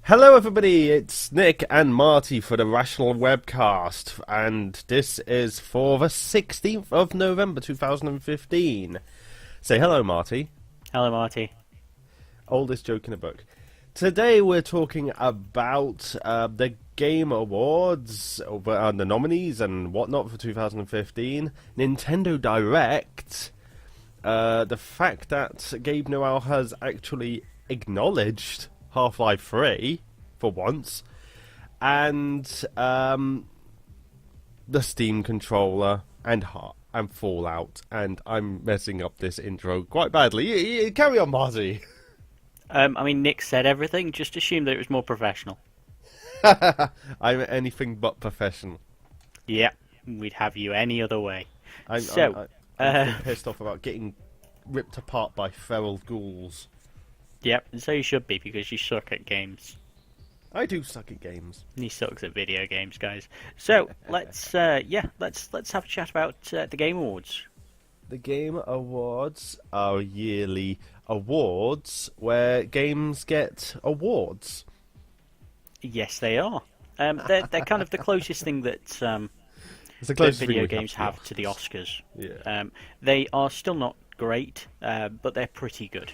Hello everybody, it's Nick and Marty for the Rational Webcast, and this is for the 16th of November 2015. Say hello, Marty. Hello, Marty. Oldest joke in a book. Today we're talking about the Game Awards, the nominees and whatnot for 2015, Nintendo Direct, the fact that Gabe Newell has actually acknowledged Half-Life 3 for once, and the Steam controller and Fallout, and I'm messing up this intro quite badly. Carry on, Marty. Nick said everything. Just assume that it was more professional. I'm anything but professional. Yeah, we'd have you any other way. I'm pissed off about getting ripped apart by feral ghouls. Yep, and so you should be, because you suck at games. I do suck at games. He sucks at video games, guys. So let's have a chat about the Game Awards. The Game Awards are yearly awards where games get awards. Yes, they are. They're kind of the closest thing that video games have to the Oscars. Yeah. They are still not great, but they're pretty good.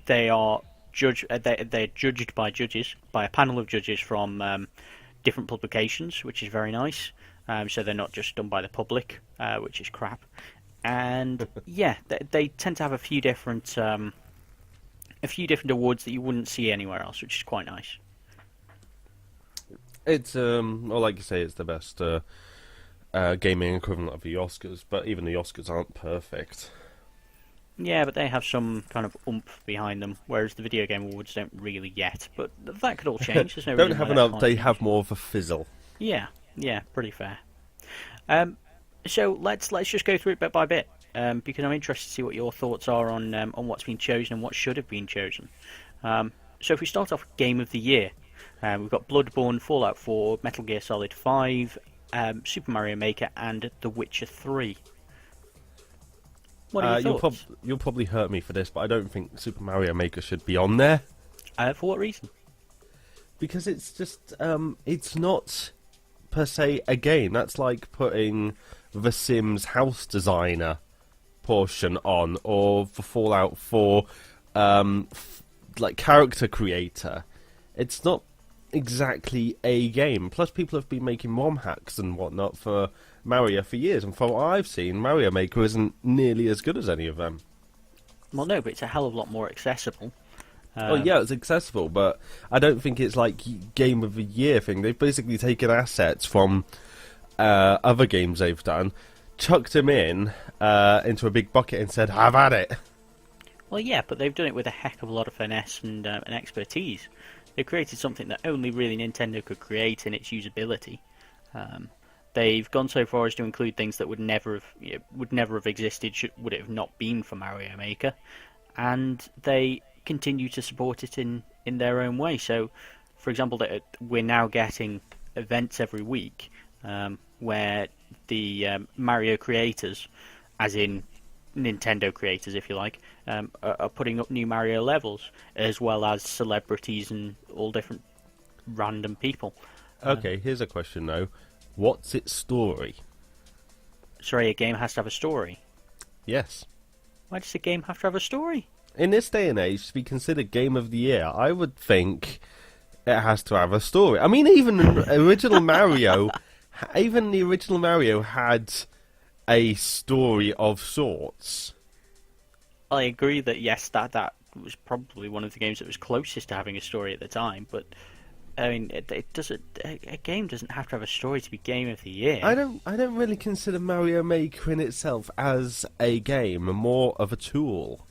They are they're judged by a panel of judges from different publications, which is very nice. So they're not just done by the public, which is crap. And yeah, they tend to have a few different awards that you wouldn't see anywhere else, which is quite nice. It's well, like you say, it's the best gaming equivalent of the Oscars, but even the Oscars aren't perfect. Yeah, but they have some kind of oomph behind them, whereas the video game awards don't really yet. But that could all change. There's no don't reason have why enough. that They can't have change. more of a fizzle. Yeah, pretty fair. So let's just go through it bit by bit, because I'm interested to see what your thoughts are on what's been chosen and what should have been chosen. So if we start off with Game of the Year, we've got Bloodborne, Fallout 4, Metal Gear Solid 5, Super Mario Maker, and The Witcher 3. What are your thoughts? You'll probably hurt me for this, but I don't think Super Mario Maker should be on there. For what reason? Because it's just it's not per se a game. That's like putting the Sims House Designer portion on, or the Fallout 4 like character creator. It's not exactly a game. Plus, people have been making ROM hacks and whatnot for Mario for years, and from what I've seen, Mario Maker isn't nearly as good as any of them. Well, no, but it's a hell of a lot more accessible. Oh yeah, it's accessible, but I don't think it's like Game of the Year thing. They've basically taken assets from other games they've done, chucked them in into a big bucket and said, "Have at it." Well, yeah, but they've done it with a heck of a lot of finesse and expertise. They've created something that only really Nintendo could create in its usability. They've gone so far as to include things that would never have existed would it have not been for Mario Maker, and they continue to support it in their own way. So, for example, we're now getting events every week where the Mario creators, as in Nintendo creators, if you like, are putting up new Mario levels, as well as celebrities and all different random people. Okay, here's a question though. What's its story? Sorry, a game has to have a story? Yes. Why does a game have to have a story? In this day and age, to be considered Game of the Year, I would think it has to have a story. I mean, even the original Mario, had a story of sorts. I agree that yes, that was probably one of the games that was closest to having a story at the time. But I mean, it doesn't. A game doesn't have to have a story to be Game of the Year. I don't really consider Mario Maker in itself as a game, more of a tool.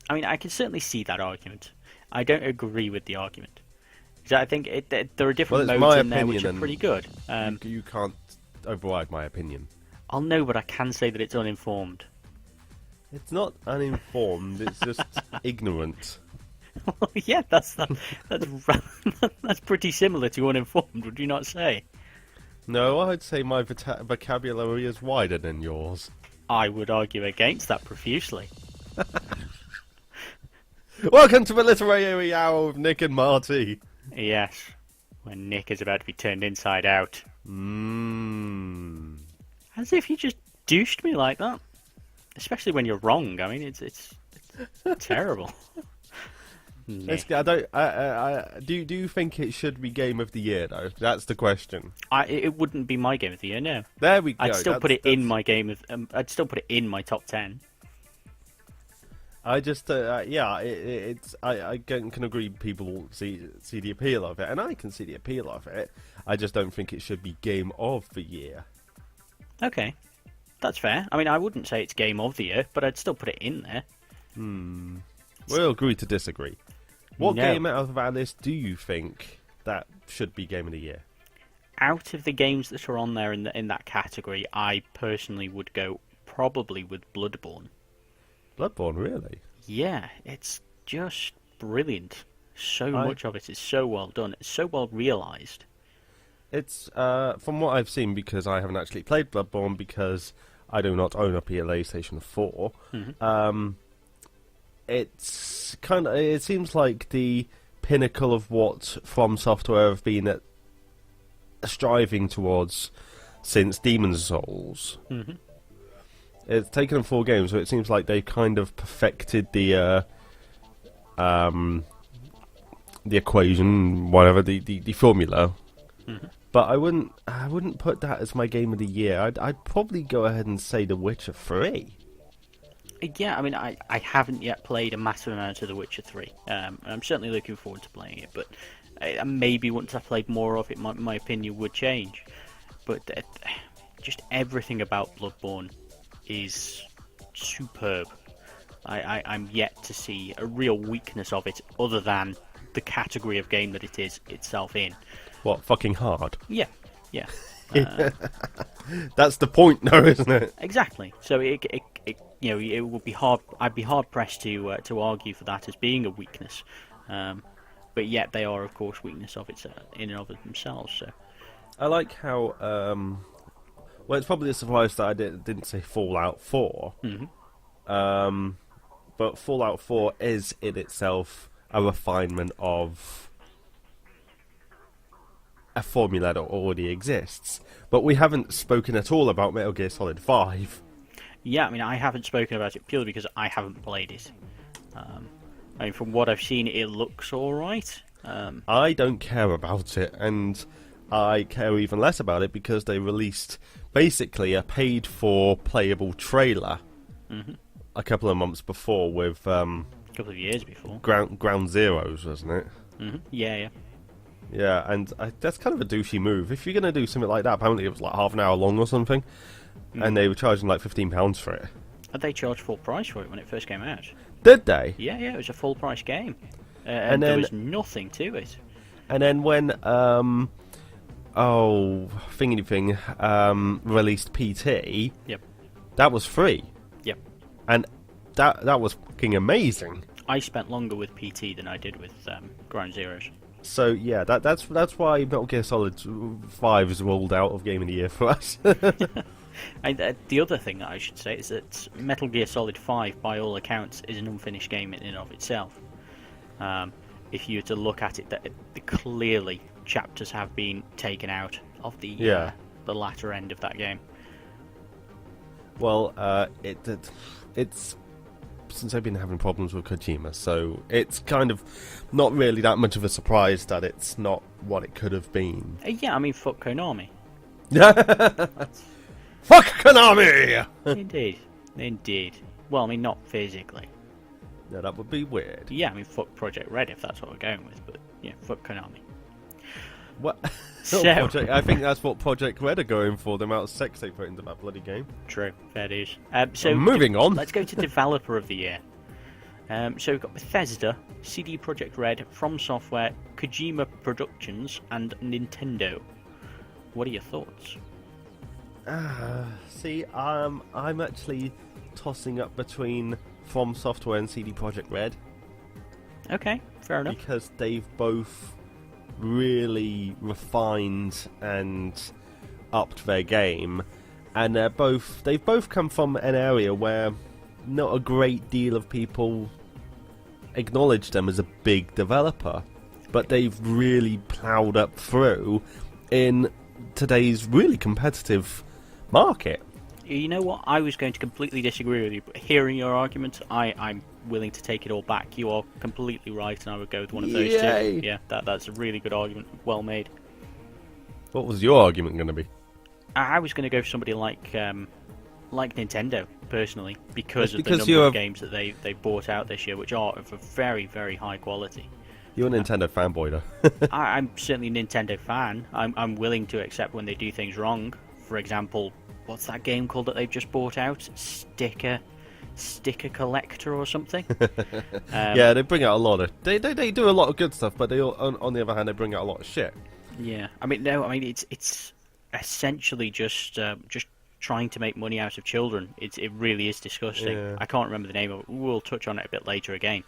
I mean, I can certainly see that argument. I don't agree with the argument. Because I think there are different modes in there which are pretty good. You can't override my opinion. I'll know, but I can say that it's uninformed. It's not uninformed, it's just ignorant. Yeah, that's pretty similar to uninformed, would you not say? No, I'd say my vocabulary is wider than yours. I would argue against that profusely. Welcome to the Literary Hour with Nick and Marty. Yes, when Nick is about to be turned inside out. As if you just douched me like that. Especially when you're wrong. I mean, it's terrible. Nick. Do you think it should be Game of the Year though? That's the question. It wouldn't be my Game of the Year, no. There we go. I'd still put it in my game of. I'd still put it in my top 10. I just, I can agree. People see the appeal of it, and I can see the appeal of it. I just don't think it should be Game of the Year. Okay, that's fair. I mean, I wouldn't say it's Game of the Year, but I'd still put it in there. We'll agree to disagree. What game out of our list do you think that should be Game of the Year? Out of the games that are on there in that category, I personally would go probably with Bloodborne. Bloodborne, really? Yeah, it's just brilliant. So much of it is so well done. It's so well realised. It's, from what I've seen, because I haven't actually played Bloodborne, because I do not own a PlayStation 4, it's kind of, it seems like the pinnacle of what From Software have been striving towards since Demon's Souls. It's taken them 4 games, so it seems like they've kind of perfected the equation, whatever, the formula. But I wouldn't put that as my Game of the Year. I'd probably go ahead and say The Witcher 3. Yeah, I mean, I haven't yet played a massive amount of The Witcher 3. And I'm certainly looking forward to playing it, but maybe once I played more of it, my opinion would change. But just everything about Bloodborne is superb. I'm yet to see a real weakness of it, other than the category of game that it is itself in. What, fucking hard? Yeah. That's the point, though, isn't it? Exactly. So it would be hard. I'd be hard pressed to argue for that as being a weakness, but yet they are, of course, weakness of its in and of themselves. So I like how. Well, it's probably a surprise that I didn't say Fallout 4. But Fallout 4 is in itself a refinement of a formula that already exists. But we haven't spoken at all about Metal Gear Solid 5. Yeah, I mean, I haven't spoken about it purely because I haven't played it. I mean, from what I've seen, it looks alright. I don't care about it, and I care even less about it because they released basically a paid-for playable trailer a couple of months before with... a couple of years before. Ground Zeroes, wasn't it? Yeah. Yeah, and that's kind of a douchey move. If you're going to do something like that, apparently it was like half an hour long or something, and they were charging like £15 for it. And they charged full price for it when it first came out. Did they? Yeah, it was a full price game. And there was nothing to it. And then when, released PT, that was free. Yep. And that was fucking amazing. I spent longer with PT than I did with Ground Zeroes. So yeah, that's why Metal Gear Solid 5 is ruled out of Game of the Year for us. The other thing that I should say is that Metal Gear Solid 5, by all accounts, is an unfinished game in and of itself. If you were to look at it, clearly chapters have been taken out of the latter end of that game. Well, it's since I've been having problems with Kojima, so it's kind of not really that much of a surprise that it's not what it could have been. Yeah, I mean, fuck Konami. Fuck Konami! Indeed. Well, I mean, not physically. Yeah, that would be weird. Yeah, I mean, fuck Project Red if that's what we're going with, but yeah, fuck Konami. What? So, I think that's what Project Red are going for, the amount of sex they put into that bloody game. True, fair dues. So moving on. Let's go to Developer of the Year. So we've got Bethesda, CD Projekt Red, From Software, Kojima Productions, and Nintendo. What are your thoughts? See, I'm actually tossing up between From Software and CD Projekt Red. Okay, fair enough. Because they've both really refined and upped their game, and they've both come from an area where not a great deal of people acknowledged them as a big developer, but they've really ploughed up through in today's really competitive market. You know what? I was going to completely disagree with you, but hearing your argument, I'm willing to take it all back. You are completely right, and I would go with one of those Yay. two. Yeah, that's a really good argument. Well made. What was your argument going to be? I was going to go for somebody like Nintendo, personally, because That's of the because number of games that they bought out this year, which are of a very, very high quality. You're a Nintendo fanboy, though. I'm certainly a Nintendo fan. I'm willing to accept when they do things wrong. For example, what's that game called that they've just bought out? Sticker Collector or something? Yeah, they bring out a lot of... They do a lot of good stuff, but they on the other hand, they bring out a lot of shit. Yeah, it's essentially just trying to make money out of children. It really is disgusting. Yeah. I can't remember the name of it. We'll touch on it a bit later again,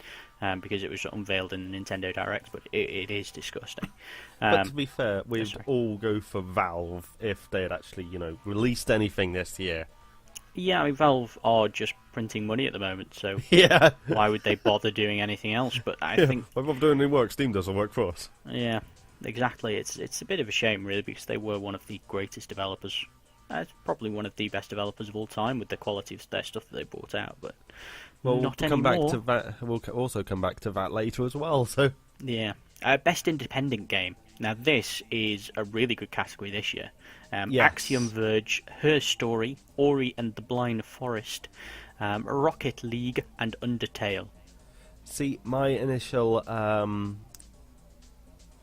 because it was unveiled in the Nintendo Direct, but it is disgusting. But to be fair, we'd all go for Valve if they had actually, released anything this year. Yeah, I mean, Valve are just printing money at the moment, so Yeah. why would they bother doing anything else? But I think... Why bother doing any work? Steam doesn't work for us. Yeah, exactly. It's a bit of a shame, really, because they were one of the greatest developers. It's probably one of the best developers of all time with the quality of their stuff that they brought out, but not we'll come anymore. back to that. We'll also come back to that later as well. So Yeah. Best independent game. Now, this is a really good category this year. Yes. Axiom Verge, Her Story, Ori and the Blind Forest, Rocket League, and Undertale. see, my initial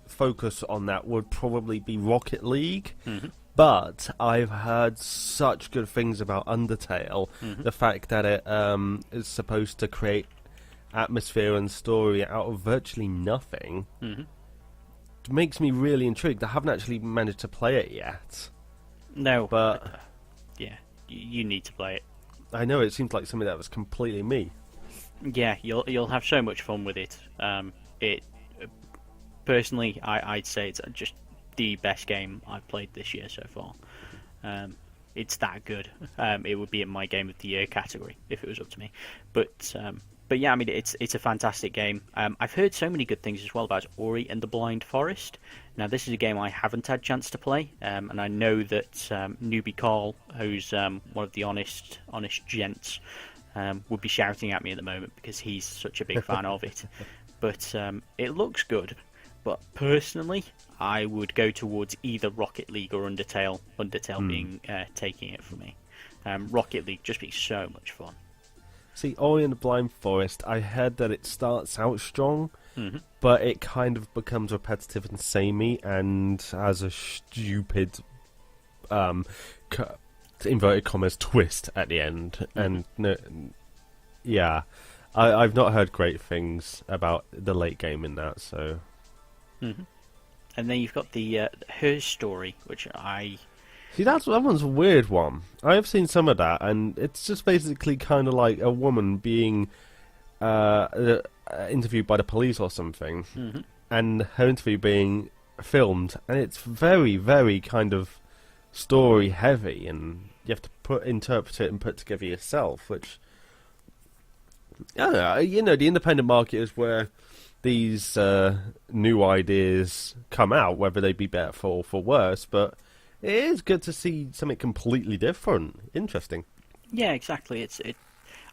focus on that would probably be Rocket League. Mm-hmm. But I've heard such good things about Undertale. Mm-hmm. The fact that it is supposed to create atmosphere and story out of virtually nothing makes me really intrigued. I haven't actually managed to play it yet. No, But yeah, you need to play it. I know it seems like something that was completely me. Yeah, you'll have so much fun with it. Personally, I'd say it's just the best game I've played this year so far. It's that good. It would be in my game of the year category if it was up to me. But yeah, I mean, it's a fantastic game. I've heard so many good things as well about Ori and the Blind Forest. Now, this is a game I haven't had a chance to play, and I know that Newbie Carl, who's one of the honest gents, would be shouting at me at the moment because he's such a big fan of it. But it looks good. But personally, I would go towards either Rocket League or Undertale. Undertale being taking it for me. Rocket League just being so much fun. See, Ori and the Blind Forest, I heard that it starts out strong, but it kind of becomes repetitive and samey and has a stupid, inverted commas, twist at the end. And yeah, I've not heard great things about the late game in that, so... And then you've got the Her Story, which I... See, that one's a weird one. I have seen some of that, and it's just basically kind of like a woman being interviewed by the police or something, and her interview being filmed, and it's very, very kind of story heavy, and you have to interpret it and put together yourself, which... I don't know, the independent market is where these new ideas come out, whether they be better or for worse, but it is good to see something completely different. Interesting. Yeah, exactly.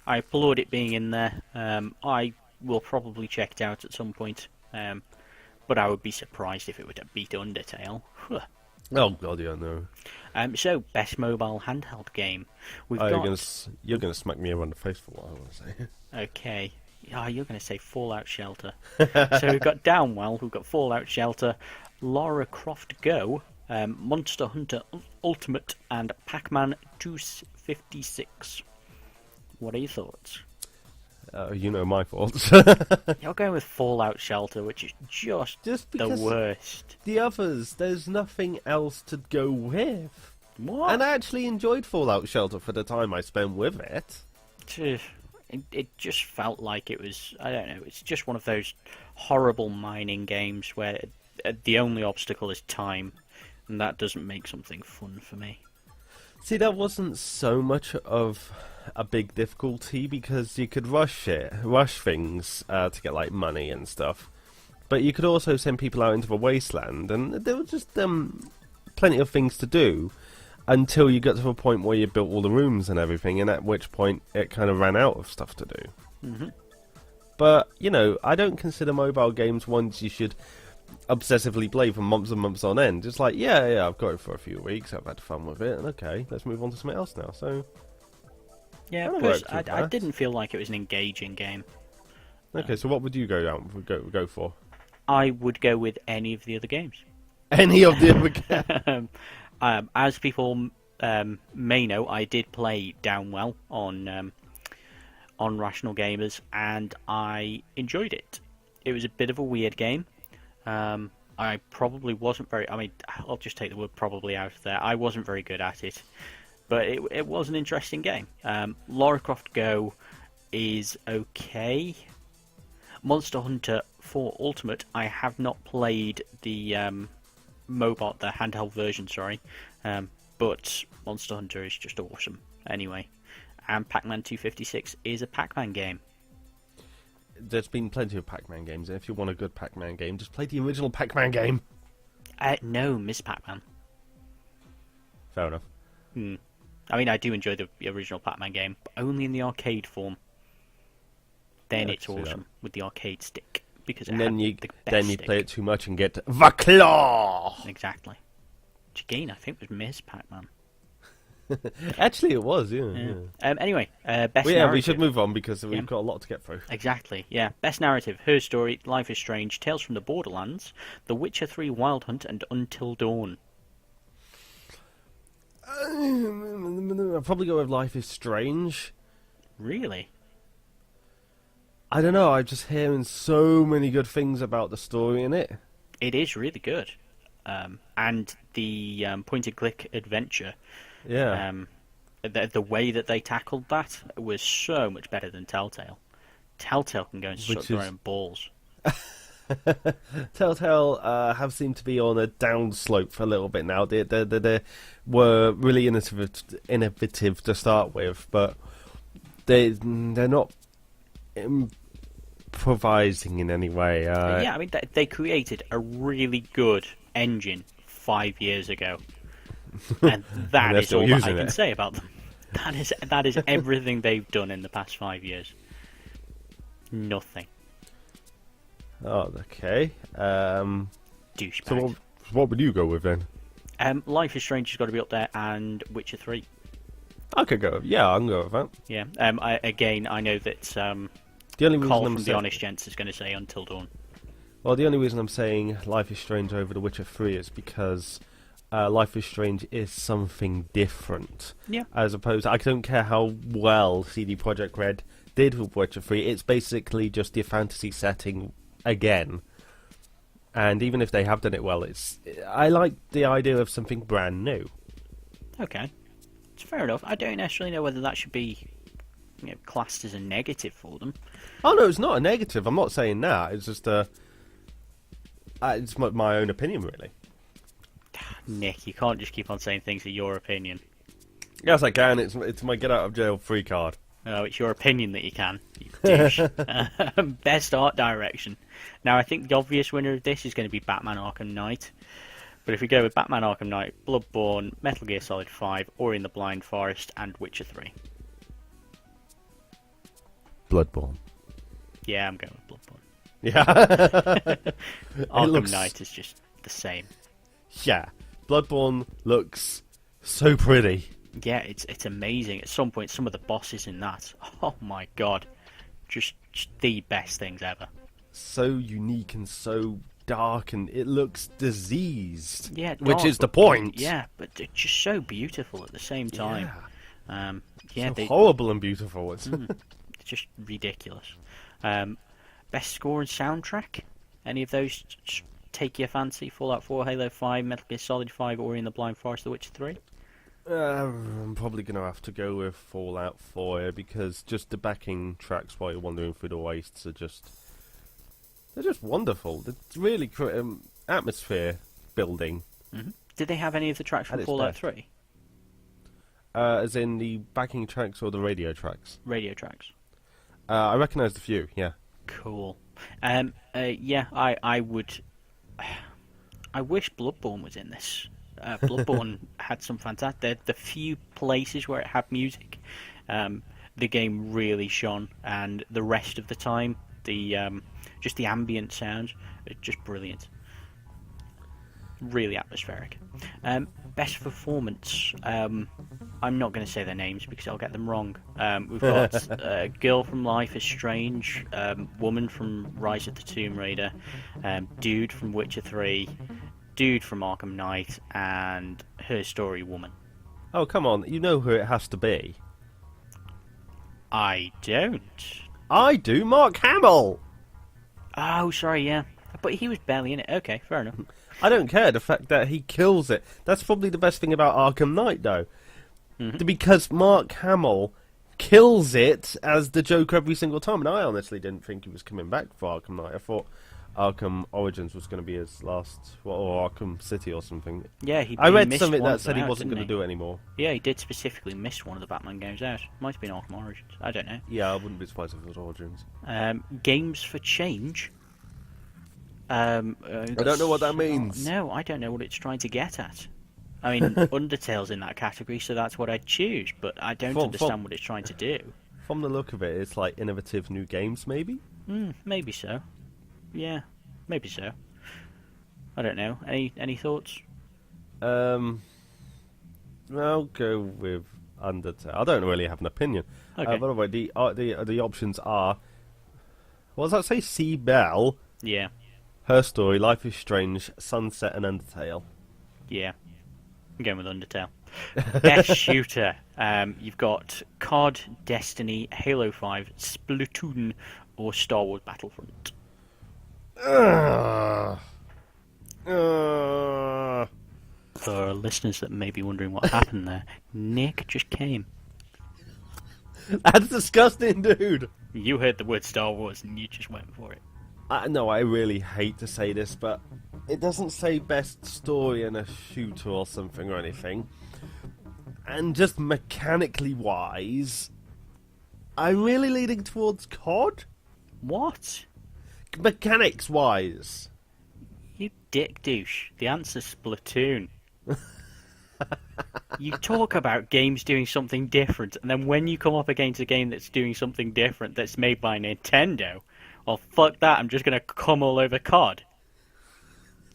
I applaud it being in there. I will probably check it out at some point, but I would be surprised if it were to beat Undertale. Oh god, yeah, no. So, best mobile handheld game. You're gonna smack me around the face for what I want to say. Okay. Oh, you're going to say Fallout Shelter. So we've got Downwell, we've got Fallout Shelter, Lara Croft Go, Monster Hunter Ultimate, and Pac-Man 256. What are your thoughts? My thoughts. You're going with Fallout Shelter, which is just the worst. The others, there's nothing else to go with. What? And I actually enjoyed Fallout Shelter for the time I spent with it. It just felt like it was, I don't know, it's just one of those horrible mining games where the only obstacle is time, and that doesn't make something fun for me. See, that wasn't so much of a big difficulty because you could rush things to get like money and stuff, but you could also send people out into the wasteland, and there were just plenty of things to do until you got to the point where you built all the rooms and everything, and at which point it kind of ran out of stuff to do. Mm-hmm. But I don't consider mobile games ones you should obsessively play for months and months on end. It's like, yeah, I've got it for a few weeks, I've had fun with it, and okay, let's move on to something else now. So yeah, but I didn't feel like it was an engaging game. Okay, so what would you go for? I would go with any of the other games. Any of the other games? As people may know, I did play Downwell on Rational Gamers, and I enjoyed it. It was a bit of a weird game. I probably wasn't very... I mean, I'll just take the word probably out of there. I wasn't very good at it, but it was an interesting game. Lara Croft Go is okay. Monster Hunter 4 Ultimate, I have not played the the handheld version, sorry. But Monster Hunter is just awesome anyway. And Pac-Man 256 is a Pac-Man game. There's been plenty of Pac-Man games, and if you want a good Pac-Man game, just play the original Pac-Man game. No, Miss Pac-Man. Fair enough. I mean, I do enjoy the original Pac-Man game, but only in the arcade form. Then it's awesome with the arcade stick, because then you stick. play it too much and get the claw. Exactly. Which again, I think was Miss Pac-Man. Actually, it was, yeah. Anyway, best narrative. We should move on because we've got a lot to get through. Exactly, yeah. Best narrative, Her Story, Life is Strange, Tales from the Borderlands, The Witcher 3 Wild Hunt, and Until Dawn. I'll probably go with Life is Strange. Really? I don't know, I'm just hearing so many good things about the story in it. It is really good. And the point-and-click adventure... Yeah. The way that they tackled that was so much better than Telltale. Telltale can go and suck their own balls. Telltale have seemed to be on a downslope for a little bit now. They were really innovative to start with, but they're not improvising in any way. Yeah, I mean, they created a really good engine 5 years ago. And that is all that I can say about them. That is everything they've done in the past 5 years. Nothing. Oh, okay. Douchebag. So what would you go with then? Life is Strange has got to be up there, and Witcher 3. I could go. Yeah, I can go with that. Yeah. I know that the only Cole from The Honest Gents is going to say Until Dawn. Well, the only reason I'm saying Life is Strange over The Witcher 3 is because Life is Strange is something different. Yeah. As opposed, I don't care how well CD Projekt Red did with Witcher 3. It's basically just your fantasy setting again. And even if they have done it well, I like the idea of something brand new. Okay, it's fair enough. I don't necessarily know whether that should be classed as a negative for them. Oh no, it's not a negative. I'm not saying that. It's just it's my own opinion, really. Nick, you can't just keep on saying things are your opinion. Yes, I can. It's my get out of jail free card. Oh, it's your opinion that you can. You douche. Best art direction. Now, I think the obvious winner of this is going to be Batman Arkham Knight. But if we go with Batman Arkham Knight, Bloodborne, Metal Gear Solid 5, Ori and the Blind Forest, and Witcher 3. Bloodborne. Yeah, I'm going with Bloodborne. Yeah. Arkham Knight is just the same. Yeah. Bloodborne looks so pretty. Yeah, it's amazing. At some point, some of the bosses in that, oh my god, just the best things ever. So unique and so dark, and it looks diseased. Yeah, which is the point. Yeah, but they're just so beautiful at the same time. Yeah, so horrible and beautiful. It's just ridiculous. Best score and soundtrack? Any of those take your fancy? Fallout 4, Halo 5, Metal Gear Solid 5, Ori and the Blind Forest, The Witcher 3? I'm probably going to have to go with Fallout 4 because just the backing tracks while you're wandering through the wastes are they're just wonderful. It's really atmosphere building. Mm-hmm. Did they have any of the tracks from Fallout 3? As in the backing tracks or the radio tracks? Radio tracks. I recognised a few, yeah. Cool. Yeah, I would. I wish Bloodborne was in this. Bloodborne had some fantastic. The few places where it had music, the game really shone, and the rest of the time, just the ambient sounds, just brilliant. Really atmospheric. Best performance. I'm not going to say their names because I'll get them wrong. We've got Girl from Life is Strange, Woman from Rise of the Tomb Raider, Dude from Witcher 3, Dude from Arkham Knight, and Her Story Woman. Oh, come on. You know who it has to be. I don't. I do, Mark Hamill! Oh, sorry, yeah. But he was barely in it. Okay, fair enough. I don't care, the fact that he kills it. That's probably the best thing about Arkham Knight, though. Mm-hmm. Because Mark Hamill kills it as the Joker every single time. And I honestly didn't think he was coming back for Arkham Knight. I thought Arkham Origins was going to be his last, or Arkham City or something. Yeah, I read something that said he wasn't going to do it anymore. Yeah, he did specifically miss one of the Batman games out. Might have been Arkham Origins. I don't know. Yeah, I wouldn't be surprised if it was Origins. Games for Change. I don't know what that means. No, I don't know what it's trying to get at. I mean, Undertale's in that category, so that's what I'd choose, but I don't understand what it's trying to do. From the look of it, it's like innovative new games, maybe? Maybe so. Yeah, maybe so. I don't know. Any thoughts? I'll go with Undertale. I don't really have an opinion. Okay. By the way, the options are... What does that say? C. Bell. Yeah. Her Story, Life is Strange, Sunset, and Undertale. Yeah. I'm going with Undertale. Best shooter. You've got COD, Destiny, Halo 5, Splatoon, or Star Wars Battlefront. For listeners that may be wondering what happened there, Nick just came. That's disgusting, dude. You heard the word Star Wars and you just went for it. No, I really hate to say this, but it doesn't say best story in a shooter or something or anything. And just mechanically wise, I'm really leaning towards COD. What? Mechanics wise. You dick douche. The answer's Splatoon. You talk about games doing something different, and then when you come up against a game that's doing something different that's made by Nintendo, well, fuck that, I'm just going to come all over COD.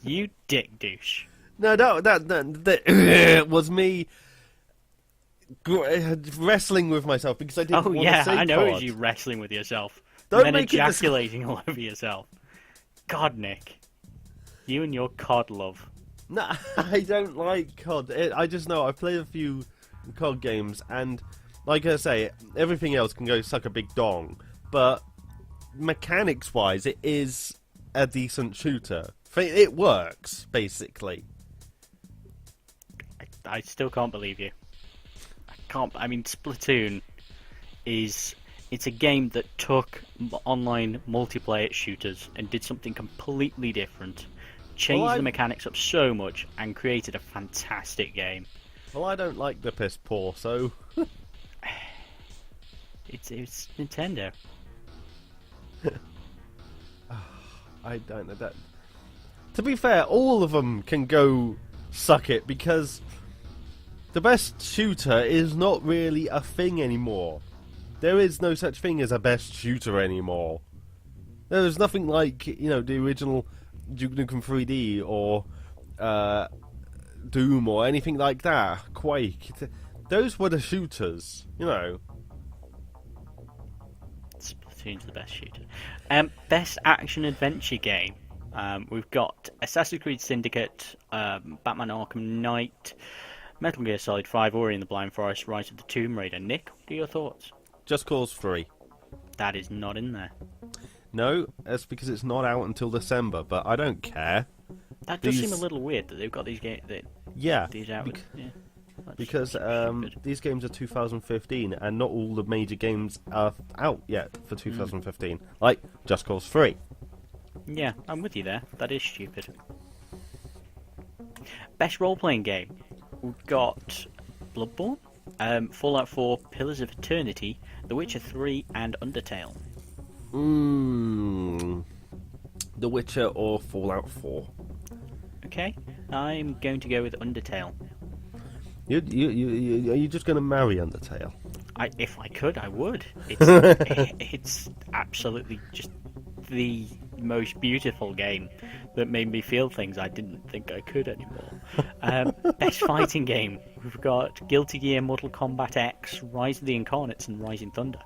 You dick douche. No, that was me wrestling with myself because I didn't want to say COD. I know it was you wrestling with yourself. Don't and then make ejaculating all over yourself. God, Nick. You and your COD love. No, I don't like COD. I just know I've played a few COD games, and like I say, everything else can go suck a big dong. But mechanics-wise, it is a decent shooter. It works, basically. I still can't believe you. I mean, Splatoon is... It's a game that took online multiplayer shooters and did something completely different. Changed the mechanics up so much and created a fantastic game. Well, I don't like the piss poor, so... It's Nintendo. I don't know that. To be fair, all of them can go suck it because the best shooter is not really a thing anymore. There is no such thing as a best shooter anymore. There's nothing like, the original Duke Nukem 3D or Doom or anything like that. Quake. Those were the shooters, Splatoon's the best shooter. Best action-adventure game. We've got Assassin's Creed Syndicate, Batman Arkham Knight, Metal Gear Solid 5, Ori and the Blind Forest, Rise of the Tomb Raider. Nick, what are your thoughts? Just Cause 3. That is not in there. No, that's because it's not out until December, but I don't care. That does seem a little weird that they've got these games. These out. Because these games are 2015, and not all the major games are out yet for 2015. Like Just Cause 3. Yeah, I'm with you there. That is stupid. Best role-playing game. We've got Bloodborne, Fallout 4, Pillars of Eternity, The Witcher 3, and Undertale. The Witcher or Fallout 4? Okay, I'm going to go with Undertale. Are you just going to marry Undertale? If I could, I would. It's absolutely just the most beautiful game that made me feel things I didn't think I could anymore. Best fighting game. We've got Guilty Gear, Mortal Kombat X, Rise of the Incarnates, and Rising Thunder.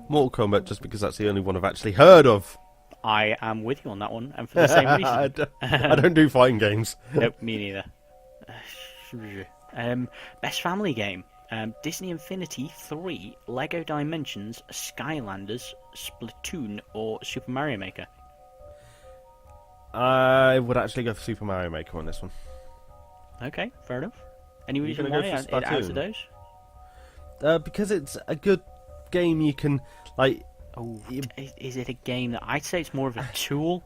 Mortal Kombat, just because that's the only one I've actually heard of. I am with you on that one, and for the same reason. I don't do fighting games. Nope, me neither. Best family game. Disney Infinity 3, Lego Dimensions, Skylanders, Splatoon, or Super Mario Maker? I would actually go for Super Mario Maker on this one. Okay, fair enough. Any reason gonna why go for it out of Splatoon? those? Because it's a good game you can, like... Oh, is it a game that... I'd say it's more of a tool.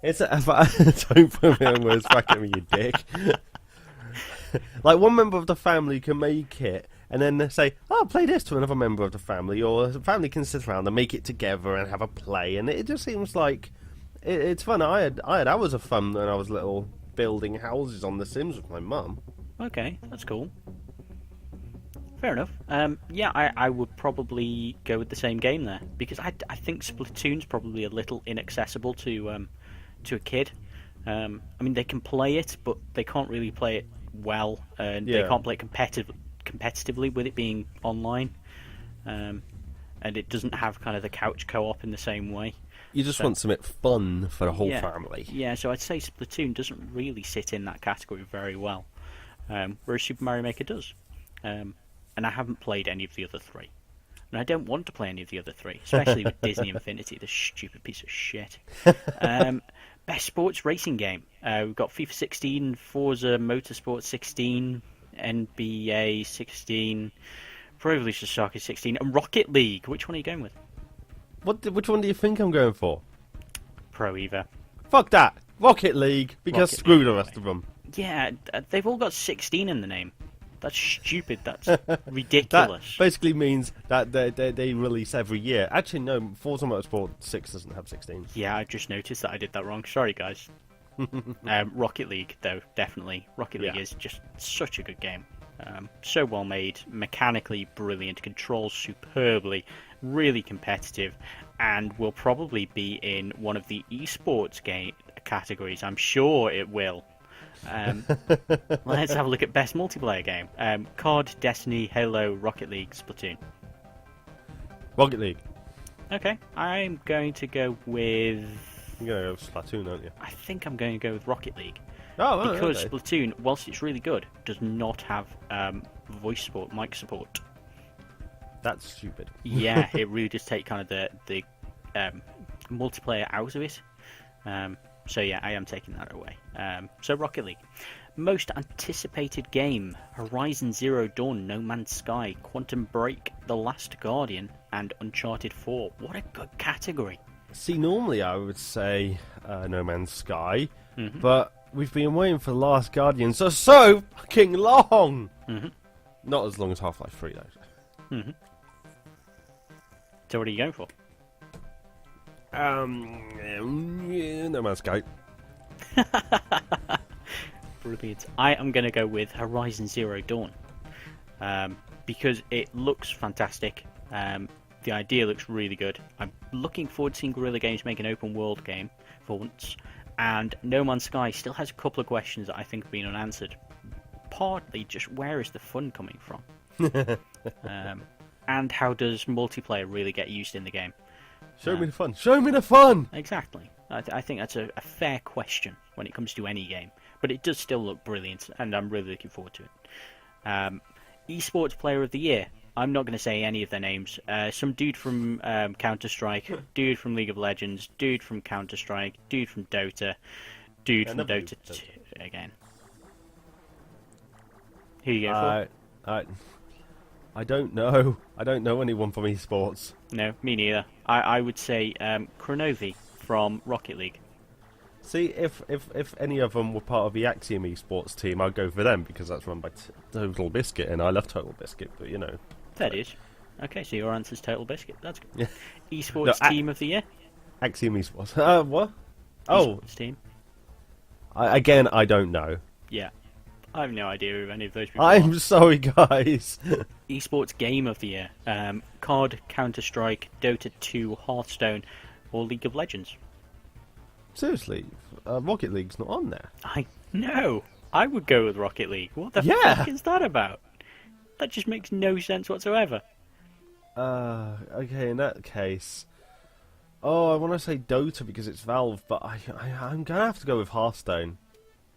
Don't put me on words back at me, you dick. Like, one member of the family can make it, and then say, "Oh, play this" to another member of the family, or the family can sit around and make it together and have a play, and it just seems like it's fun. I had hours of fun when I was little, building houses on The Sims with my mum. Okay, that's cool. Fair enough. Yeah, I would probably go with the same game there, because I think Splatoon's probably a little inaccessible to a kid. I mean, they can play it, but they can't really play it well, and they can't play it competitively with it being online, and it doesn't have kind of the couch co-op in the same way. You just want something fun for the whole family. Yeah, so I'd say Splatoon doesn't really sit in that category very well, whereas Super Mario Maker does. And I haven't played any of the other three. And I don't want to play any of the other three, especially with Disney Infinity, the stupid piece of shit. Best sports racing game. We've got FIFA 16, Forza Motorsport 16, NBA 16, Pro Evolution Soccer 16, and Rocket League. Which one are you going with? Which one do you think I'm going for? Pro Evo. Fuck that! Rocket League, because Rocket screw League, the rest of them. Yeah, they've all got 16 in the name. That's stupid. That's ridiculous. That basically means that they release every year. Actually, no, Forza Motorsport 6 doesn't have 16. Yeah, I just noticed that I did that wrong. Sorry, guys. Rocket League, though, definitely. Rocket League is just such a good game. So well made, mechanically brilliant, controls superbly, really competitive, and will probably be in one of the esports game categories. I'm sure it will. Let's have a look at best multiplayer game. COD, Destiny, Halo, Rocket League, Splatoon. Rocket League. Okay, I'm going to go with... You're going to go with Splatoon, aren't you? I think I'm going to go with Rocket League. Oh, because okay. Splatoon, whilst it's really good, does not have voice support, mic support. That's stupid. Yeah, it really does take kind of the multiplayer out of it. So yeah, I am taking that away. So Rocket League. Most anticipated game: Horizon Zero Dawn, No Man's Sky, Quantum Break, The Last Guardian, and Uncharted 4. What a good category. See, normally I would say No Man's Sky, but we've been waiting for The Last Guardian so fucking long! Not as long as Half-Life 3, though. So what are you going for? No Man's Sky. Brilliant. I am going to go with Horizon Zero Dawn because it looks fantastic. The idea looks really good. I'm looking forward to seeing Guerrilla Games make an open world game for once. And No Man's Sky still has a couple of questions that I think have been unanswered. Partly just where is the fun coming from? And how does multiplayer really get used in the game? Show me the fun. Show me the fun! Exactly. I think that's a fair question when it comes to any game. But it does still look brilliant, and I'm really looking forward to it. Esports Player of the Year. I'm not going to say any of their names. Some dude from Counter-Strike, dude from League of Legends, dude from Counter-Strike, dude from Dota, dude from Dota 2 again. Who are you going for? I don't know. I don't know anyone from esports. No, me neither. I would say Chronovi from Rocket League. See, if any of them were part of the Axiom Esports team, I'd go for them because that's run by Total Biscuit, and I love Total Biscuit. But you know, That is. Okay, so your answer's Total Biscuit. That's good. yeah. Esports No, team of the year. Axiom Esports. What? Oh, Esports team. again, I don't know. Yeah. I have no idea who any of those people I'm are. sorry, guys. Esports game of the year. COD, Counter-Strike, Dota 2, Hearthstone, or League of Legends. Seriously, Rocket League's not on there. I know. I would go with Rocket League. What the Yeah. fuck is that about? That just makes no sense whatsoever. Okay, in that case... Oh, I want to say Dota because it's Valve, but I'm going to have to go with Hearthstone.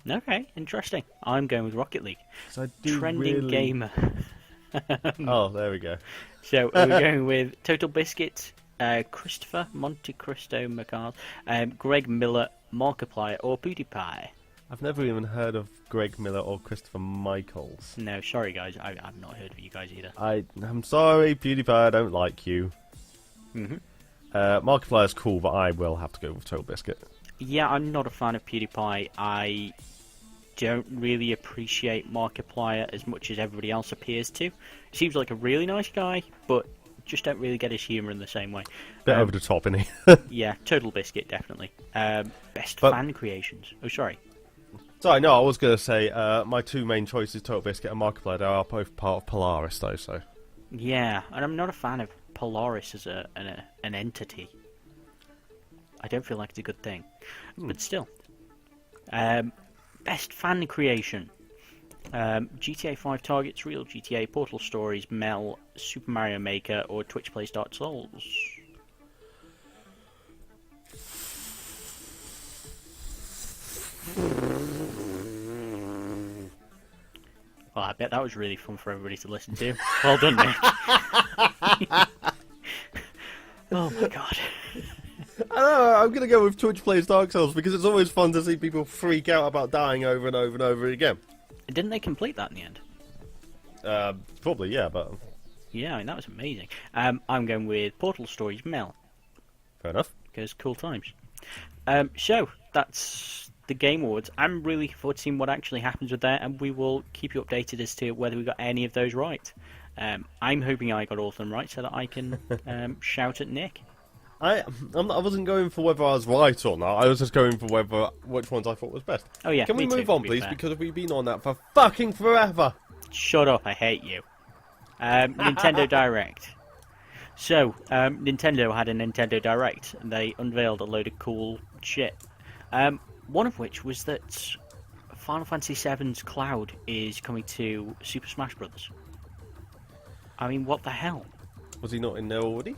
Okay, interesting. I'm going with Rocket League. So I do Trending really... gamer. Oh, there we go. So we're going with Total Biscuit, Christopher, Monte Cristo McCall, Greg Miller, Markiplier, or PewDiePie. I've never even heard of Greg Miller or Christopher Michaels. No, sorry guys, I've not heard of you guys either. I'm sorry, PewDiePie, I don't like you. Mhm. Markiplier's cool, but I will have to go with Total Biscuit. Yeah, I'm not a fan of PewDiePie. I don't really appreciate Markiplier as much as everybody else appears to. He seems like a really nice guy, but just don't really get his humour in the same way. Bit over the top, isn't he? Yeah, Total Biscuit, definitely. Best But- fan creations. Oh, sorry. Sorry, no, I was going to say my two main choices, Total Biscuit and Markiplier, they are both part of Polaris, though, so... Yeah, and I'm not a fan of Polaris as an entity. I don't feel like it's a good thing. But still. Best fan creation. GTA 5 Targets, Real GTA, Portal Stories, Mel, Super Mario Maker, or Twitch Plays Dark Souls. Well, I bet that was really fun for everybody to listen to. Well done, Nick. Oh my god. I don't know, I'm going to go with Twitch Plays Dark Souls because it's always fun to see people freak out about dying over and over and over again. Didn't they complete that in the end? Probably, yeah, but... Yeah, I mean, that was amazing. I'm going with Portal Stories Mel, Fair enough. because cool times. So, that's the Game Awards. I'm really looking forward to seeing what actually happens with that, and we will keep you updated as to whether we got any of those right. I'm hoping I got all of them right so that I can shout at Nick. I wasn't going for whether I was right or not, I was just going for which ones I thought was best. Oh yeah, Can we me too, move to on, be please, fair. because we've been on that for fucking forever! Shut up, I hate you. Nintendo Direct. So, Nintendo had a Nintendo Direct, and they unveiled a load of cool shit. One of which was that Final Fantasy VII's Cloud is coming to Super Smash Bros. I mean, what the hell? Was he not in there already?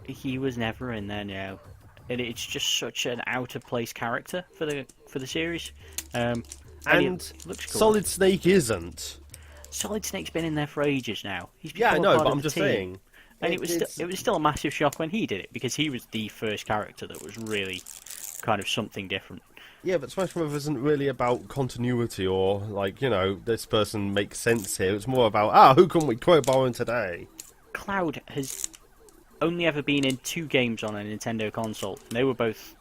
He was never in there now, and it's just such an out of place character for the series. And And it looks cool. Solid Snake isn't. Solid Snake's been in there for ages now. He's Yeah, I become a know, part but of I'm the just team. saying. And it was still a massive shock when he did it, because he was the first character that was really kind of something different. Yeah, but Smash Bros. Isn't really about continuity or, like, you know, this person makes sense here. It's more about, who can we crowbar in today? Cloud has only ever been in 2 games on a Nintendo console, and they were both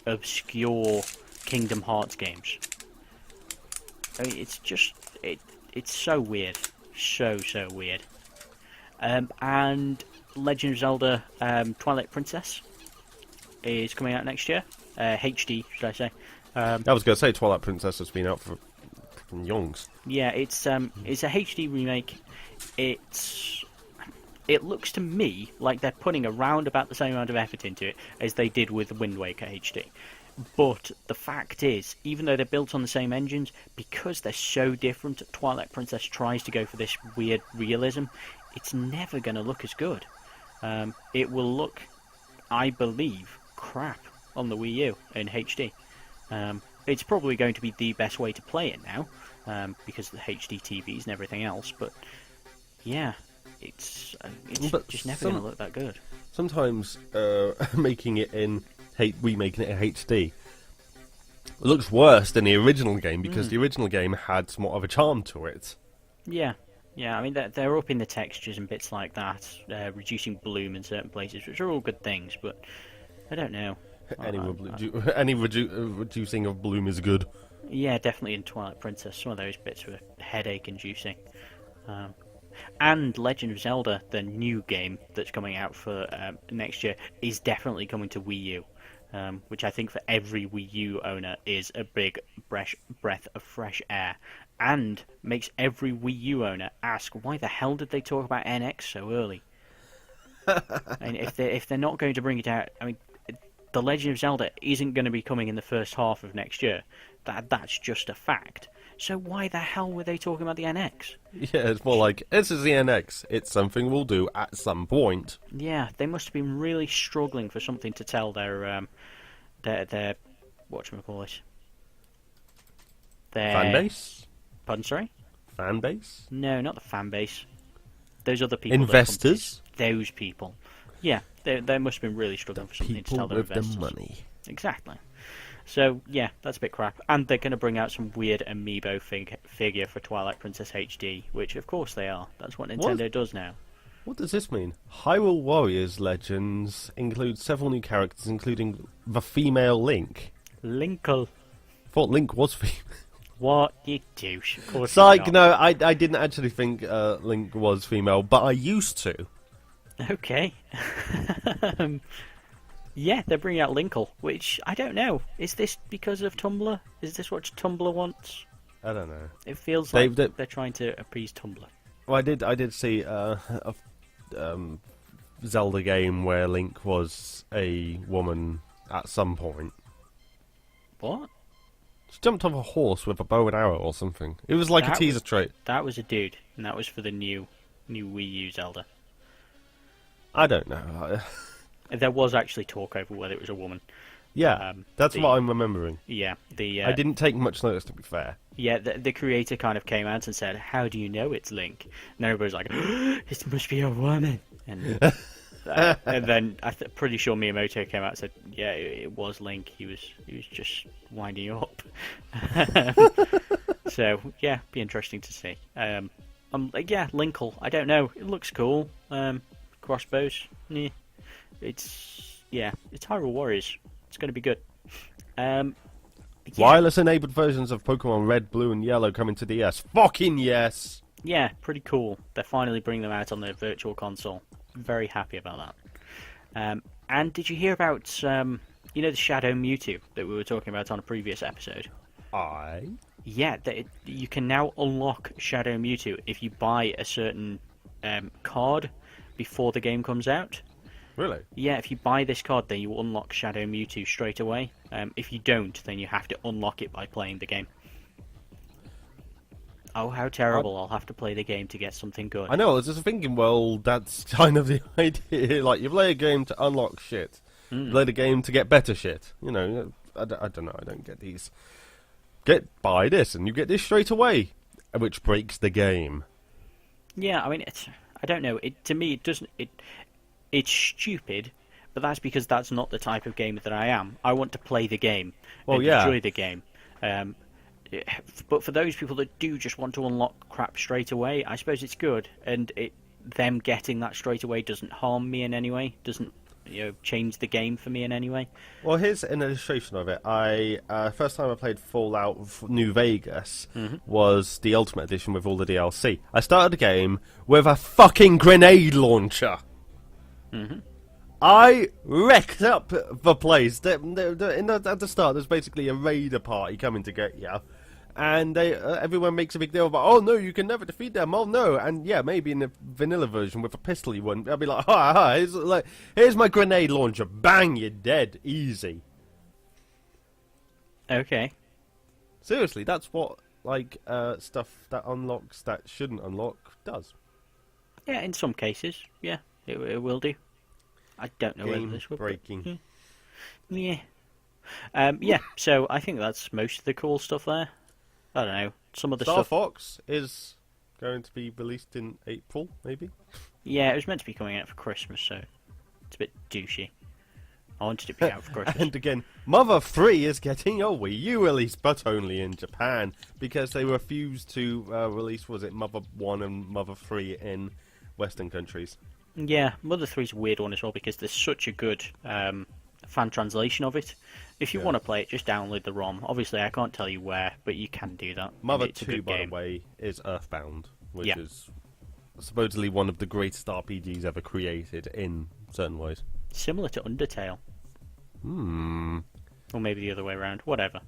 obscure Kingdom Hearts games. I mean, it's just it's so weird, so weird. And Legend of Zelda Twilight Princess is coming out next year. HD, should I say? I was going to say Twilight Princess has been out for fucking yonks. Yeah, it's a HD remake. It looks to me like they're putting around about the same amount of effort into it as they did with Wind Waker HD. But the fact is, even though they're built on the same engines, because they're so different, Twilight Princess tries to go for this weird realism. It's never going to look as good. It will look, I believe, crap on the Wii U in HD. It's probably going to be the best way to play it now, because of the HD TVs and everything else, but yeah, it's But just never going to look that good. Sometimes remaking it in HD looks worse than the original game because the original game had somewhat of a charm to it. Yeah, I mean, they're upping the textures and bits like that, reducing bloom in certain places, which are all good things, but I don't know. Any reducing of bloom is good. Yeah, definitely in Twilight Princess. Some of those bits were headache-inducing. And Legend of Zelda, the new game that's coming out for next year, is definitely coming to Wii U. Which I think for every Wii U owner is a big breath of fresh air. And makes every Wii U owner ask, why the hell did they talk about NX so early? I mean, if they're not going to bring it out... I mean, The Legend of Zelda isn't going to be coming in the first half of next year. That's just a fact. So why the hell were they talking about the NX? Yeah, it's more like, this is the NX. It's something we'll do at some point. Yeah, they must have been really struggling for something to tell their whatchamacallit? Their... Fan base? Pardon, sorry? Fan base? No, not the fan base. Those other people. Investors? Those people. Yeah, they must have been really struggling for something to tell their investors. People with the money. Exactly. So, yeah, that's a bit crap. And they're going to bring out some weird amiibo figure for Twilight Princess HD, which, of course, they are. That's what Nintendo does now. What does this mean? Hyrule Warriors Legends includes several new characters, including the female Link. Linkle. Thought Link was female. What, you douche. Of course Psych, no, I didn't actually think Link was female, but I used to. Okay. Yeah, they're bringing out Linkle, which, I don't know. Is this because of Tumblr? Is this what Tumblr wants? I don't know. It feels like they're trying to appease Tumblr. Well, I did see a Zelda game where Link was a woman at some point. What? She jumped off a horse with a bow and arrow or something. It was like a teaser trait. That was a dude, and that was for the new Wii U Zelda. I don't know. There was actually talk over whether it was a woman. Yeah, that's what I'm remembering. Yeah, I didn't take much notice, to be fair. Yeah, the creator kind of came out and said, "How do you know it's Link?" And everybody's like, "It must be a woman." And and then pretty sure Miyamoto came out and said, "Yeah, it was Link. He was just winding you up." So yeah, be interesting to see. Yeah, Linkle. I don't know. It looks cool. Crossbows. Yeah. It's Hyrule Warriors. It's going to be good. Yeah. Wireless-enabled versions of Pokemon Red, Blue, and Yellow coming to DS. Fucking yes! Yeah, pretty cool. They're finally bringing them out on the Virtual Console. Very happy about that. And did you hear about, the Shadow Mewtwo that we were talking about on a previous episode? Yeah, you can now unlock Shadow Mewtwo if you buy a certain card before the game comes out. Really? Yeah, if you buy this card, then you unlock Shadow Mewtwo straight away. If you don't, then you have to unlock it by playing the game. Oh, how terrible. I'll have to play the game to get something good. I know, I was just thinking, well, that's kind of the idea. Like, you play a game to unlock shit. You play the game to get better shit. You know, I don't know, I don't get these. Buy this, and you get this straight away. Which breaks the game. Yeah, I mean, I don't know. To me, it doesn't... It's stupid, but that's because that's not the type of gamer that I am. I want to play the game and enjoy the game. But for those people that do just want to unlock crap straight away, I suppose it's good. And them getting that straight away doesn't harm me in any way, doesn't change the game for me in any way. Well, here's an illustration of it. First time I played Fallout New Vegas was the Ultimate Edition with all the DLC. I started the game with a fucking grenade launcher. I wrecked up the place. At the start, there's basically a raider party coming to get you, and everyone makes a big deal about, oh no, you can never defeat them. Oh no, and yeah, maybe in the vanilla version with a pistol you wouldn't. I'd be like, here's my grenade launcher. Bang, you're dead. Easy. Okay. Seriously, that's what stuff that unlocks that shouldn't unlock does. Yeah, in some cases, yeah. It will do. I don't know whether this will breaking. Yeah. Yeah. So I think that's most of the cool stuff there. I don't know. Some of the Star stuff. Fox is going to be released in April, maybe. Yeah, it was meant to be coming out for Christmas, so it's a bit douchey. I wanted it to be out for Christmas. And again, Mother 3 is getting a Wii U release, but only in Japan, because they refused to release, was it Mother 1 and Mother 3 in Western countries. Yeah, Mother 3's a weird one as well because there's such a good fan translation of it. If you Yeah. want to play it, just download the ROM. Obviously, I can't tell you where, but you can do that. Mother It's a 2, good by game. the way, is Earthbound, which Yeah. is supposedly one of the greatest RPGs ever created in certain ways. Similar to Undertale. Hmm. Or maybe the other way around, whatever.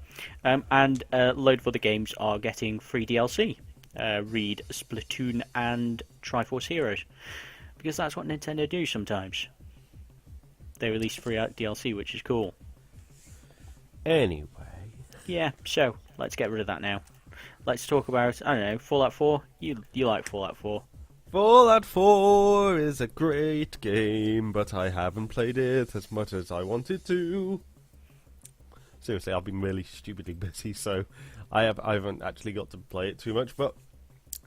And a load of other games are getting free DLC. Read Splatoon and Triforce Heroes. Because that's what Nintendo do sometimes. They release free DLC, which is cool. Anyway. Yeah, so, let's get rid of that now. Let's talk about, I don't know, Fallout 4? You like Fallout 4. Fallout 4 is a great game, but I haven't played it as much as I wanted to. Seriously, I've been really stupidly busy, so I haven't actually got to play it too much, but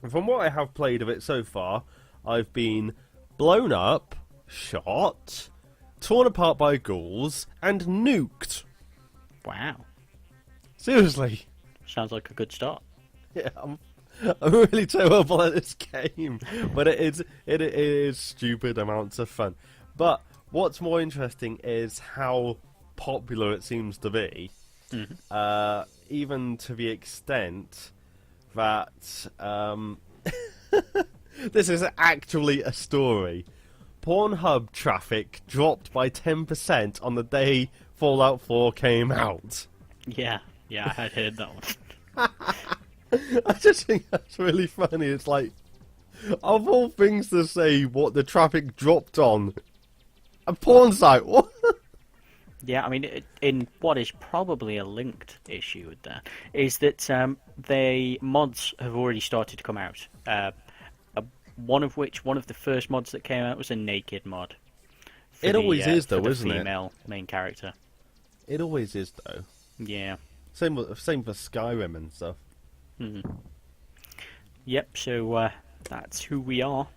from what I have played of it so far, I've been blown up, shot, torn apart by ghouls, and nuked. Wow. Seriously. Sounds like a good start. Yeah, I'm really terrible at this game, but it is stupid amounts of fun. But what's more interesting is how popular it seems to be, even to the extent that this is actually a story. Pornhub traffic dropped by 10% on the day Fallout 4 came out. Yeah, I had heard that one. I just think that's really funny. It's like, of all things to say what the traffic dropped on, a porn site, what? Yeah, I mean, in what is probably a linked issue with that, is that the mods have already started to come out. One of the first mods that came out was a naked mod. It always is, though, for the isn't it? female main character. It always is, though. Yeah. Same for Skyrim and stuff. Yep, so that's who we are.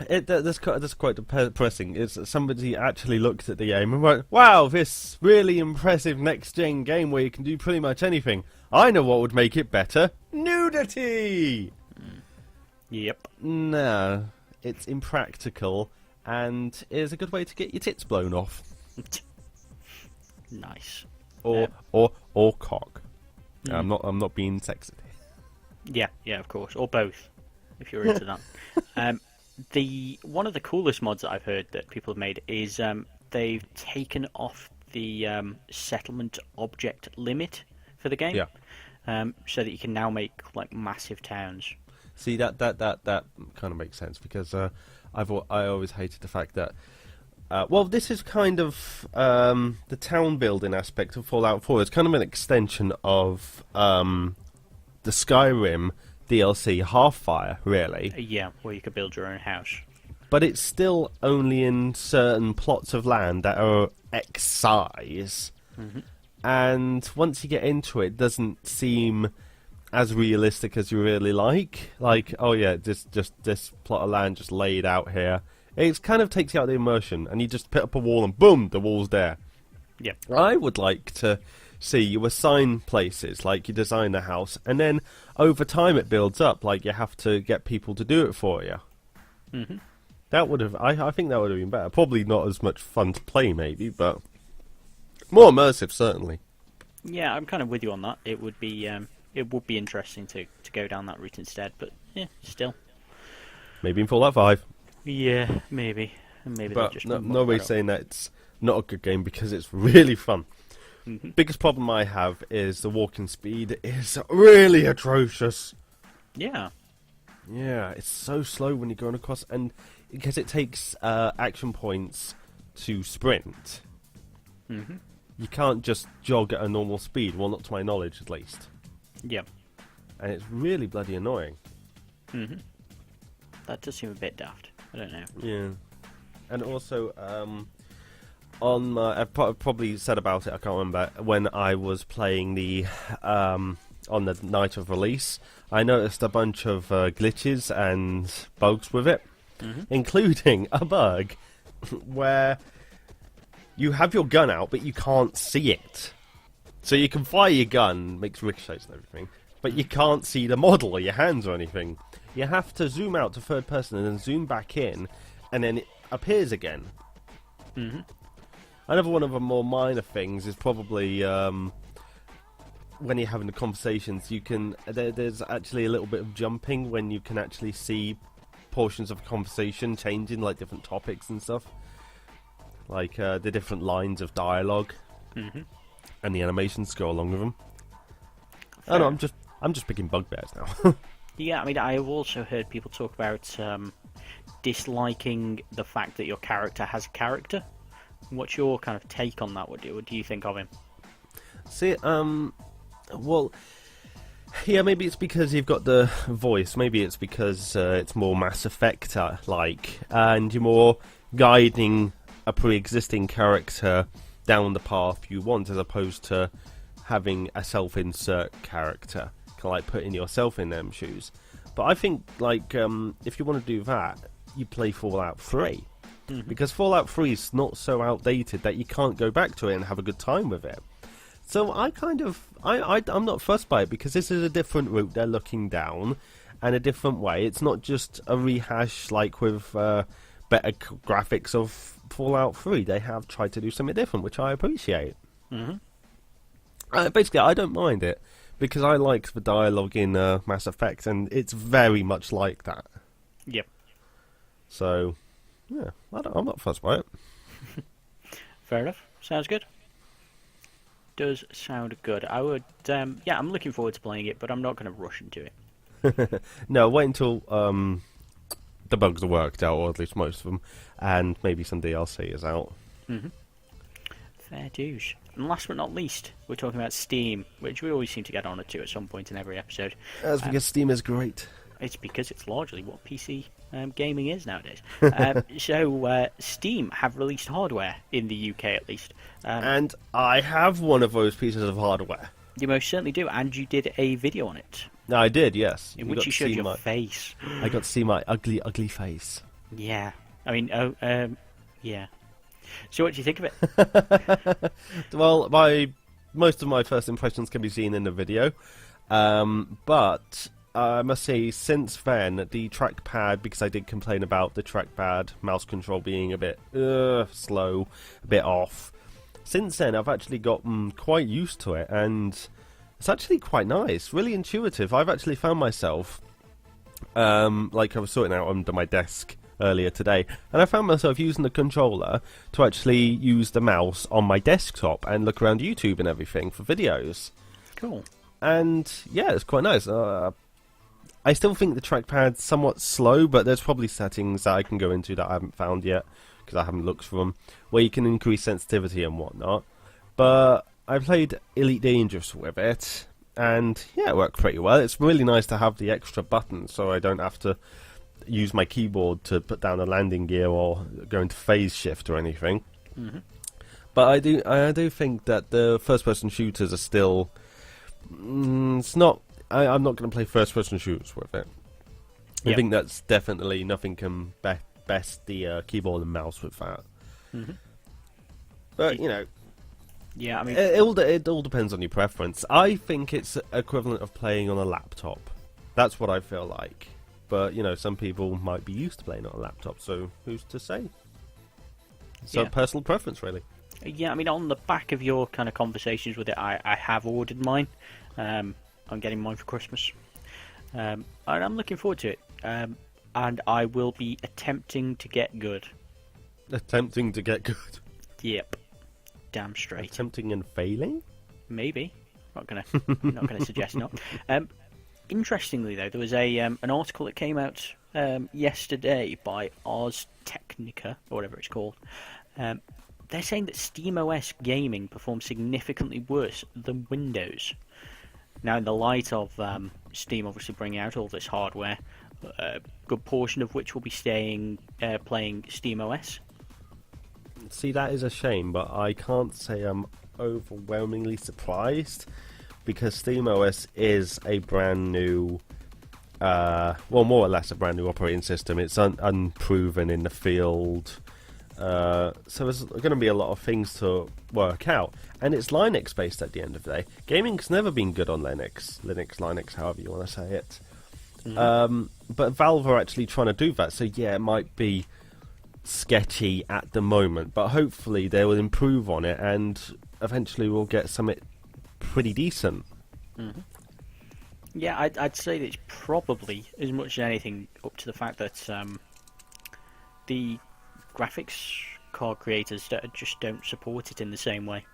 That's quite depressing. It's somebody actually looked at the game and went, "Wow, this really impressive next-gen game where you can do pretty much anything. I know what would make it better: nudity." Yep. No, it's impractical, and is a good way to get your tits blown off, Nice. or cock. I'm not being sexist. Yeah, of course, or both, if you're into that. One of the coolest mods that I've heard that people have made is they've taken off the settlement object limit for the game. Yeah. So that you can now make like massive towns. See, that kind of makes sense, because I always hated the fact that this is kind of the town building aspect of Fallout 4. It's kind of an extension of the Skyrim DLC Half-Fire, really. Yeah, where you could build your own house. But it's still only in certain plots of land that are X size. And once you get into it, it doesn't seem as realistic as you really like. Like, oh yeah, just this plot of land just laid out here. It kind of takes you out of the immersion, and you just put up a wall and boom, the wall's there. Yeah. I would like to see you assign places, like you design a house, and then over time it builds up, like you have to get people to do it for you. That would have, I think that would have been better. Probably not as much fun to play, maybe, but more immersive, certainly. Yeah, I'm kind of with you on that. It would be interesting to go down that route instead, but yeah, still. Maybe in Fallout 5. Yeah, maybe. But just nobody's saying that it's not a good game, because it's really fun. Biggest problem I have is the walking speed is really atrocious. Yeah. Yeah, it's so slow when you're going across, and because it takes action points to sprint. You can't just jog at a normal speed, well, not to my knowledge, at least. Yeah. And it's really bloody annoying. That does seem a bit daft. I don't know. Yeah. And also, I've probably said about it, I can't remember, when I was playing the on the night of release, I noticed a bunch of glitches and bugs with it, including a bug where you have your gun out, but you can't see it. So you can fire your gun, makes ricochets and everything, but you can't see the model or your hands or anything. You have to zoom out to third person and then zoom back in, and then it appears again. Another one of the more minor things is probably when you're having the conversations, you can there's actually a little bit of jumping when you can actually see portions of a conversation changing, like different topics and stuff, like the different lines of dialogue, and the animations go along with them. Oh no, I'm just picking bugbears now. Yeah, I mean, I have also heard people talk about disliking the fact that your character has a character. What's your kind of take on that? What do you think of him? See, well, yeah, maybe it's because you've got the voice. Maybe it's because it's more Mass Effect-like, and you're more guiding a pre-existing character down the path you want, as opposed to having a self-insert character, kind of like putting yourself in them shoes. But I think, like, if you want to do that, you play Fallout 3. Because Fallout 3 is not so outdated that you can't go back to it and have a good time with it. So I'm not fussed by it, because this is a different route they're looking down, and a different way. It's not just a rehash like with better graphics of Fallout 3. They have tried to do something different, which I appreciate. Basically, I don't mind it, because I like the dialogue in Mass Effect, and it's very much like that. Yep. So, yeah, I'm not fussed by it. Fair enough. Sounds good. Does sound good. I would, yeah, I'm looking forward to playing it, but I'm not going to rush into it. No, wait until the bugs are worked out, or at least most of them, and maybe some DLC is out. Fair dues. And last but not least, we're talking about Steam, which we always seem to get honoured to at some point in every episode. That's because Steam is great. It's because it's largely what PC gaming is nowadays. So Steam have released hardware in the UK, at least. And I have one of those pieces of hardware. You most certainly do, and you did a video on it. No, I did, yes. In which you showed your face. I got to see my ugly, ugly face. Yeah. I mean, yeah. So what do you think of it? Well, most of my first impressions can be seen in the video. But I must say, since then, the trackpad, because I did complain about the trackpad mouse control being a bit slow, a bit off. Since then, I've actually gotten quite used to it, and it's actually quite nice, really intuitive. I've actually found myself, like I was sorting out under my desk earlier today, and I found myself using the controller to actually use the mouse on my desktop and look around YouTube and everything for videos. Cool. And yeah, it's quite nice. I still think the trackpad's somewhat slow, but there's probably settings that I can go into that I haven't found yet, because I haven't looked for them, where you can increase sensitivity and whatnot. But I played Elite Dangerous with it, and yeah, it worked pretty well. It's really nice to have the extra buttons, so I don't have to use my keyboard to put down a landing gear or go into phase shift or anything. But I do think that the first-person shooters are still... it's not... I'm not going to play first-person shooters with it. I think that's definitely... Nothing can best the keyboard and mouse with that. But, you know... Yeah, I mean... It all depends on your preference. I think it's equivalent of playing on a laptop. That's what I feel like. But, you know, some people might be used to playing on a laptop, so who's to say? So personal preference, really. Yeah, I mean, on the back of your kind of conversations with it, I have ordered mine. I'm getting mine for Christmas. And I'm looking forward to it. And I will be attempting to get good. Attempting to get good? Yep. Damn straight. Attempting and failing? Maybe. I'm not gonna suggest not. Interestingly, though, there was an article that came out yesterday by Ars Technica, or whatever it's called. They're saying that SteamOS gaming performs significantly worse than Windows. Now, in the light of Steam obviously bringing out all this hardware, a good portion of which will be playing SteamOS. See, that is a shame, but I can't say I'm overwhelmingly surprised, because SteamOS is a brand new, well, more or less a brand new operating system. It's unproven in the field, so there's going to be a lot of things to work out. And it's Linux based at the end of the day. Gaming's never been good on Linux, however you want to say it. But Valve are actually trying to do that, so yeah, it might be sketchy at the moment, but hopefully they will improve on it, and eventually we'll get something pretty decent. Mm-hmm. Yeah, I'd say that it's probably, as much as anything, up to the fact that the graphics card creators just don't support it in the same way.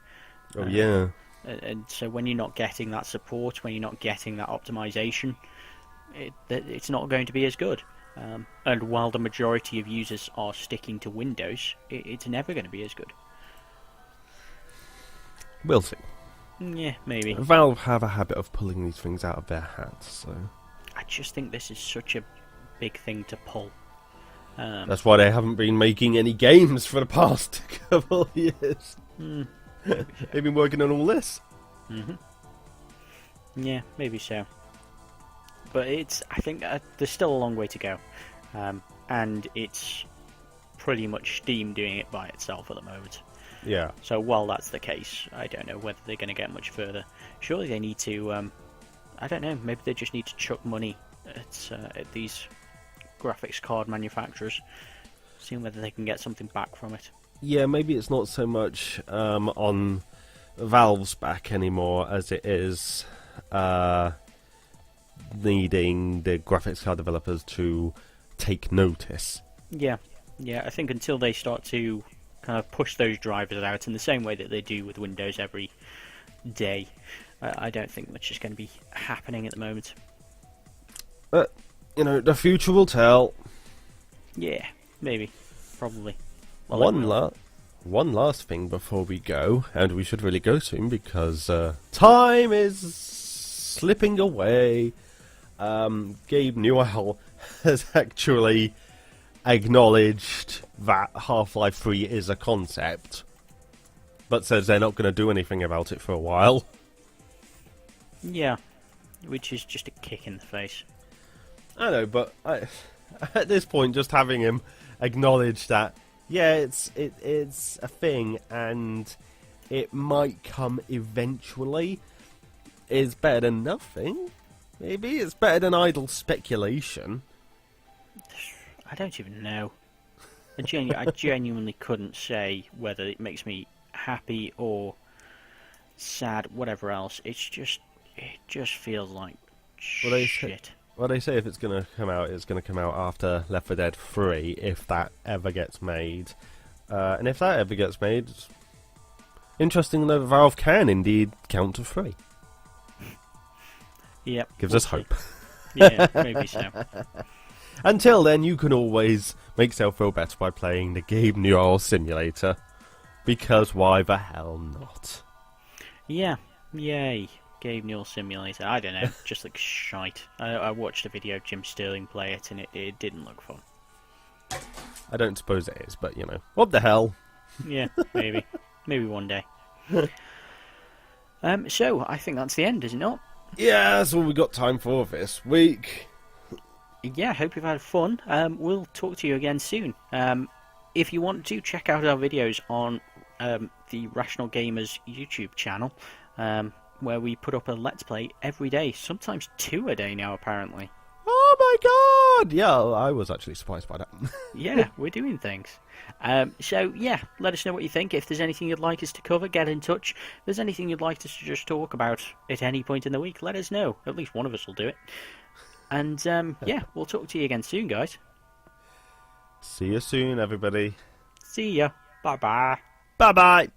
Oh, yeah. And so when you're not getting that support, when you're not getting that optimization, it's not going to be as good. And while the majority of users are sticking to Windows, it's never going to be as good. We'll see. Yeah, maybe. Valve have a habit of pulling these things out of their hats, so... I just think this is such a big thing to pull. That's why they haven't been making any games for the past couple of years. They've been working on all this. Mm-hmm. Yeah, maybe so. But I think there's still a long way to go. And it's pretty much Steam doing it by itself at the moment. Yeah. So while that's the case, I don't know whether they're going to get much further. Surely they need to, I don't know, maybe they just need to chuck money at these graphics card manufacturers, seeing whether they can get something back from it. Yeah, maybe it's not so much on Valve's back anymore as it is needing the graphics card developers to take notice. Yeah, I think until they start to kind of push those drivers out in the same way that they do with Windows every day, I don't think much is going to be happening at the moment. But, the future will tell. Yeah, maybe. Probably. Well, one last thing before we go, and we should really go soon because time is slipping away. Gabe Newell has actually acknowledged that Half-Life 3 is a concept, but says they're not going to do anything about it for a while. Yeah, which is just a kick in the face. I know, but at this point, just having him acknowledge that, yeah, it's a thing, and it might come eventually, is better than nothing. Maybe it's better than idle speculation. I don't even know. I genuinely couldn't say whether it makes me happy or sad, whatever else. It just feels like shit. Well, they say if it's going to come out, it's going to come out after Left 4 Dead 3, if that ever gets made. And if that ever gets made, it's interesting that Valve can indeed count to 3. Yep. Gives us hope. Yeah, maybe so. Until then, you can always make yourself feel better by playing the Gabe Newell simulator. Because why the hell not? Yeah, yay. Gabe Newell simulator. I don't know, just looks shite. I watched a video of Jim Sterling play it, and it didn't look fun. I don't suppose it is, but what the hell? Yeah, maybe. Maybe one day. So, I think that's the end, is it not? Yeah, that's all we got time for this week. Yeah, hope you've had fun. We'll talk to you again soon. If you want to, check out our videos on the Rational Gamers YouTube channel, where we put up a Let's Play every day, sometimes 2 a day now, apparently. Oh my god! Yeah, I was actually surprised by that. Yeah, we're doing things. So, yeah, let us know what you think. If there's anything you'd like us to cover, get in touch. If there's anything you'd like us to just talk about at any point in the week, let us know. At least one of us will do it. And, yeah, we'll talk to you again soon, guys. See you soon, everybody. See ya. Bye-bye. Bye-bye.